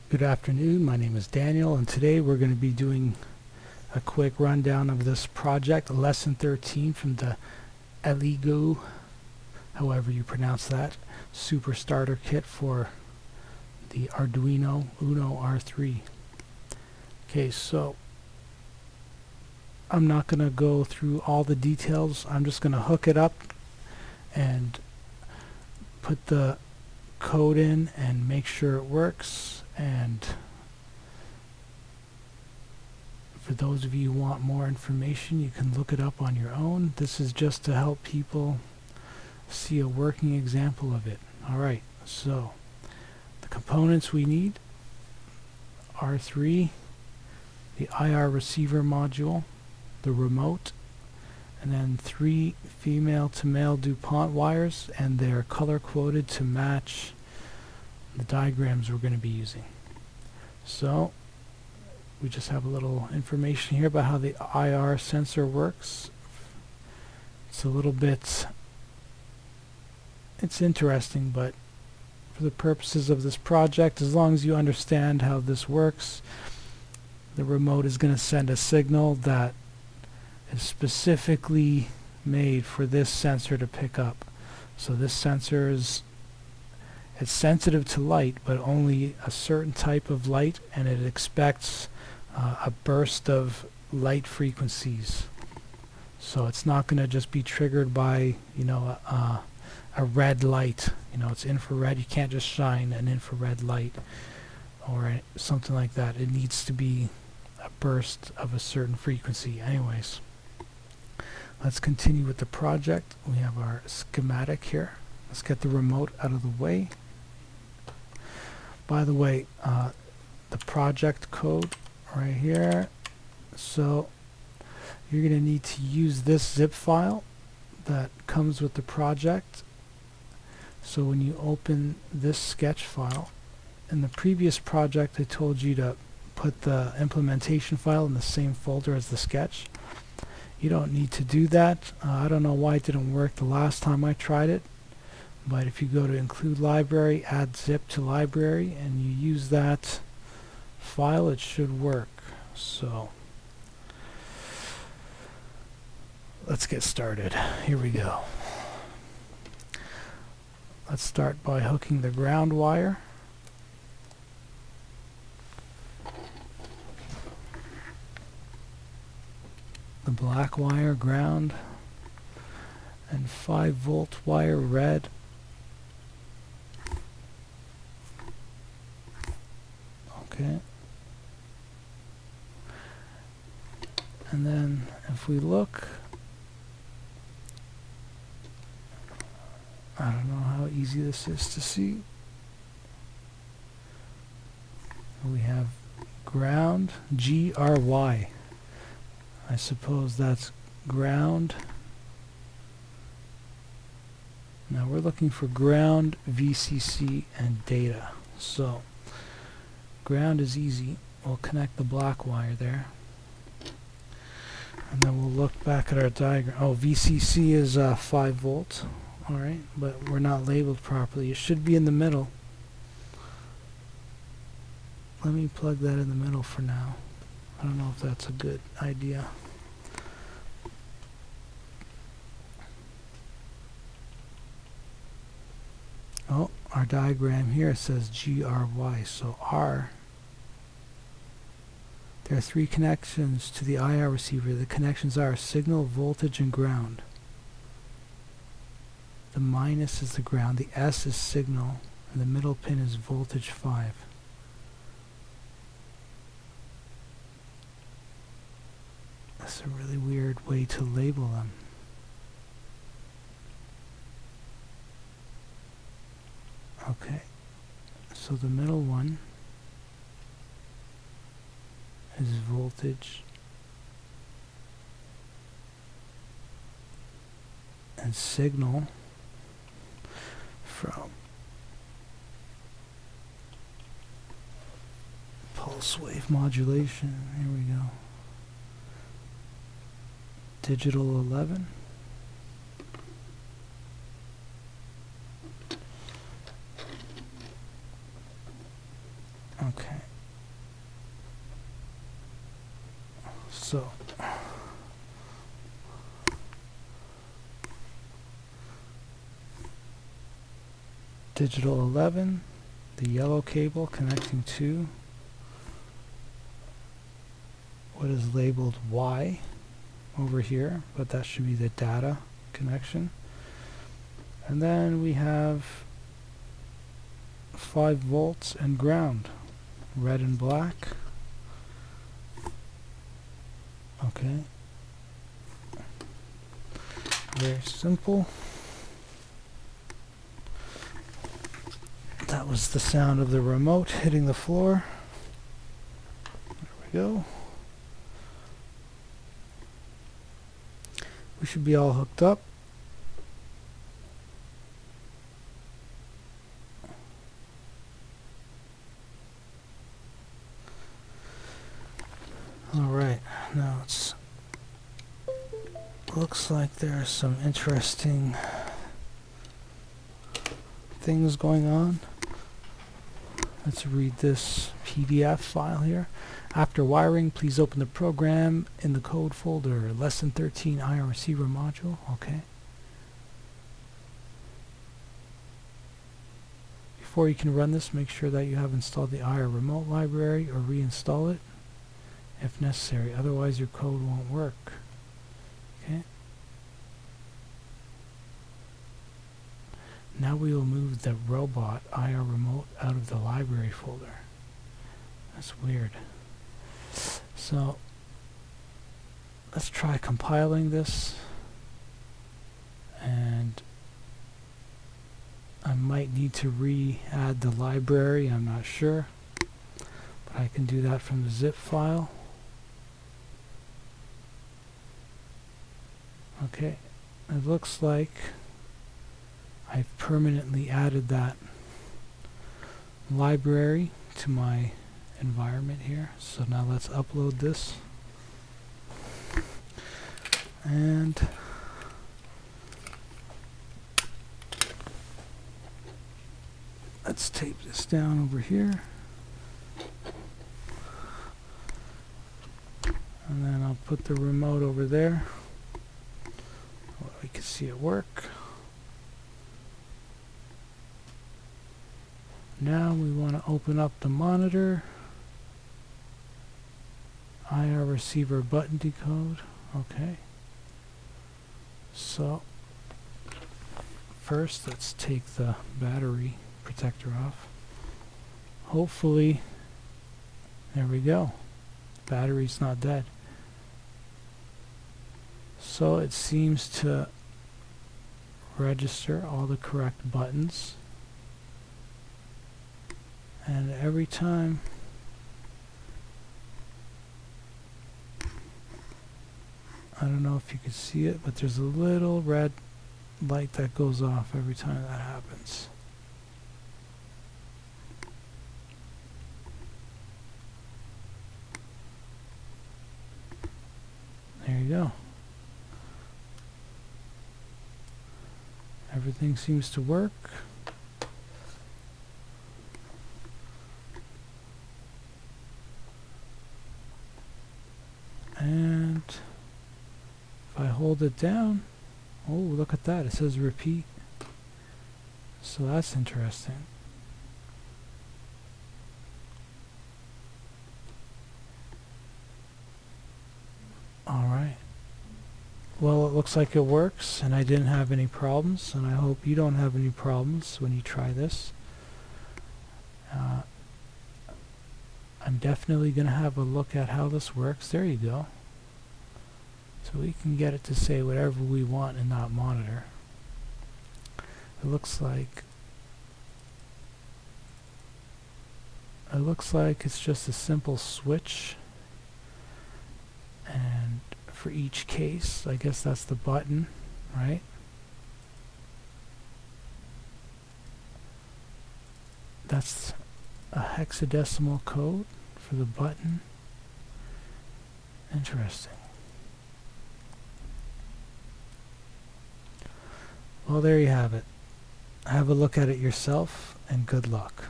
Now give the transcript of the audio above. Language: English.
Good afternoon, my name is Daniel, and today we're going to be doing a quick rundown of this project, lesson 13 from the ELEEGO, however you pronounce that, super starter kit for the Arduino Uno R3. Okay, so I'm not going to go through all the details. I'm just going to hook it up and put the code in and make sure it works. And for those of you who want more information, you can look it up on your own. This is just to help people see a working example of it. Alright, so the components we need are three: the IR receiver module, the remote, and then three female to male DuPont wires, and they're color coded to match the diagrams we're going to be using. So we just have a little information here about how the IR sensor works. It's a little bit, it's interesting, but for the purposes of this project, as long as you understand how this works, the remote is going to send a signal that is specifically made for this sensor to pick up. So this sensor it's sensitive to light, but only a certain type of light, and it expects a burst of light frequencies. So it's not going to just be triggered by, a red light. It's infrared. You can't just shine an infrared light or something like that. It needs to be a burst of a certain frequency. Anyways, let's continue with the project. We have our schematic here. Let's get the remote out of the way. By the way, the project code right here. So you're going to need to use this zip file that comes with the project. So when you open this sketch file, in the previous project I told you to put the implementation file in the same folder as the sketch. You don't need to do that. I don't know why it didn't work the last time I tried it. But if you go to include library, add zip to library, and you use that file, it should work. So let's get started. Here we go. Let's start by hooking the ground wire. The black wire ground, and 5-volt wire red. Okay. And then if we look, I don't know how easy this is to see. We have ground, GRY. I suppose that's ground. Now we're looking for ground, VCC, and data. So ground is easy. We'll connect the black wire there. And then we'll look back at our diagram. Oh, VCC is 5 volts. Alright, but we're not labeled properly. It should be in the middle. Let me plug that in the middle for now. I don't know if that's a good idea. Oh, our diagram here says GRY, so R. There are three connections to the IR receiver. The connections are signal, voltage, and ground. The minus is the ground, the S is signal, and the middle pin is voltage 5. That's a really weird way to label them. Okay, so the middle one is voltage and signal from pulse wave modulation. Here we go. Digital 11. Okay. So digital 11, the yellow cable connecting to what is labeled Y over here, but that should be the data connection. And then we have 5 volts and ground, red and black. Okay. Very simple. That was the sound of the remote hitting the floor. There we go. We should be all hooked up. Alright, now it's looks like there are some interesting things going on. Let's read this PDF file here. After wiring, please open the program in the code folder, lesson 13 IR receiver module. Okay. Before you can run this, make sure that you have installed the IR remote library or reinstall it if necessary, otherwise your code won't work. Okay. Now we will move the robot IR remote out of the library folder. That's weird. So let's try compiling this, and I might need to re-add the library, I'm not sure, but I can do that from the zip file. Okay, it looks like I've permanently added that library to my environment here. So now let's upload this. And let's tape this down over here. And then I'll put the remote over there. We can see it work. Now we want to open up the monitor. IR receiver button decode. Okay. So first let's take the battery protector off. Hopefully, there we go. Battery's not dead. So it seems to register all the correct buttons. And every time I don't know if you can see it, but there's a little red light that goes off every time that happens. There you go. Everything seems to work. And if I hold it down, oh, look at that, it says repeat. So that's interesting. Alright. Well, it looks like it works, and I didn't have any problems, and I hope you don't have any problems when you try this. I'm definitely going to have a look at how this works. There you go. So we can get it to say whatever we want in that monitor. It looks like it's just a simple switch, and for each case, I guess that's the button, right? That's a hexadecimal code for the button. Interesting. Well, there you have it. Have a look at it yourself, and good luck.